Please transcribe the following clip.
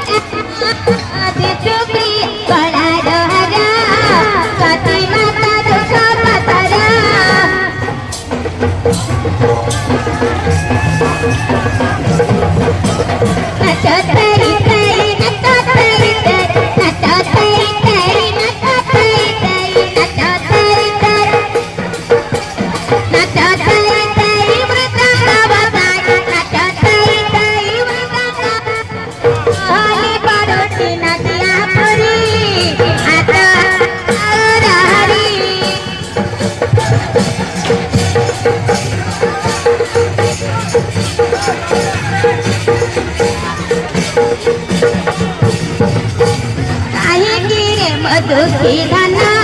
आदि चुकी बड़ा डहरा स्वाति माता दुखा पतरा नचो तरी तरी नचो तरी तरी नचो तरी तरी नचो तरी तरी नचो तरी तरी नचो तरी तरी मृदंग वाजवाई नचो तरी तरी मृदंग हरी परोटी नदिया पुरी आता हरी काही गिरे मधुकी धना